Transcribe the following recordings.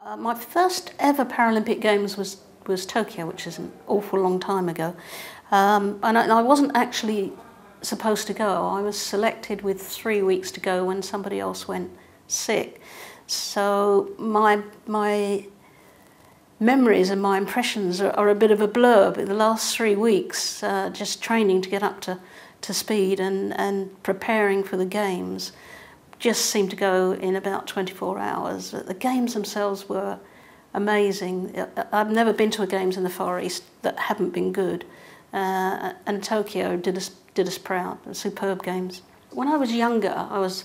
My first ever Paralympic Games was Tokyo, which is an awful long time ago. And I wasn't actually supposed to go. I was selected with 3 weeks to go when somebody else went sick. So my memories and my impressions are a bit of a blur. But the last 3 weeks, just training to get up to speed and preparing for the Games, just seemed to go in about 24 hours. The Games themselves were amazing. I've never been to a Games in the Far East that haven't been good. And Tokyo did us proud. Superb Games. When I was younger, I was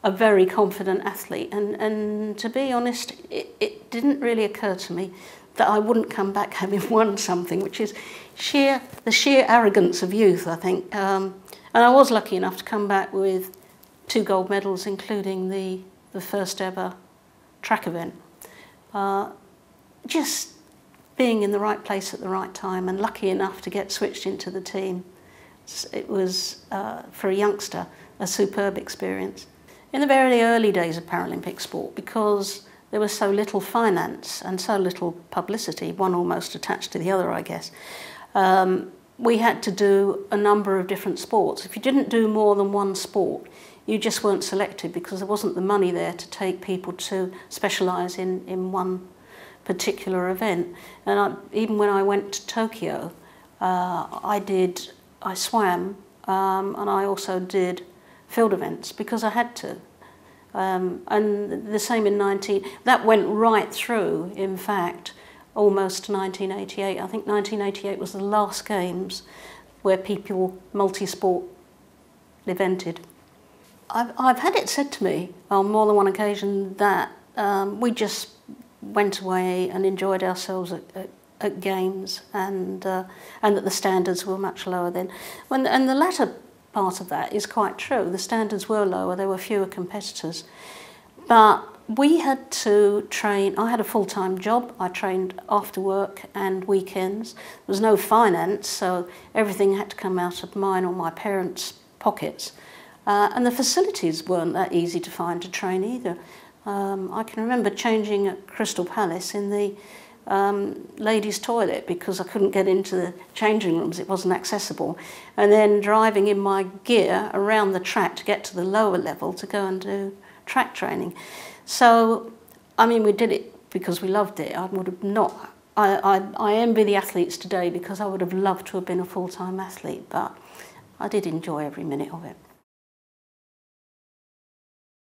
a very confident athlete, and to be honest, it didn't really occur to me that I wouldn't come back having won something, which is the sheer arrogance of youth, I think. And I was lucky enough to come back with 2 gold medals, including the first ever track event. Just being in the right place at the right time and lucky enough to get switched into the team. It was, for a youngster, a superb experience. In the very early days of Paralympic sport, because there was so little finance and so little publicity, one almost attached to the other, I guess, we had to do a number of different sports. If you didn't do more than one sport, you just weren't selected because there wasn't the money there to take people to specialise in one particular event. And even when I went to Tokyo, I swam and I also did field events because I had to. And the same in that went right through, in fact, almost 1988. I think 1988 was the last Games where people multi-sport evented. I've had it said to me on more than one occasion that we just went away and enjoyed ourselves at Games, and that the standards were much lower then. And the latter part of that is quite true. The standards were lower, there were fewer competitors. But we had to train. I had a full-time job. I trained after work and weekends. There was no finance, so everything had to come out of mine or my parents' pockets. And the facilities weren't that easy to find to train either. I can remember changing at Crystal Palace in the ladies' toilet because I couldn't get into the changing rooms, it wasn't accessible, and then driving in my gear around the track to get to the lower level to go and do track training. So, I mean, we did it because we loved it. I would have not, I envy the athletes today because I would have loved to have been a full-time athlete, but I did enjoy every minute of it.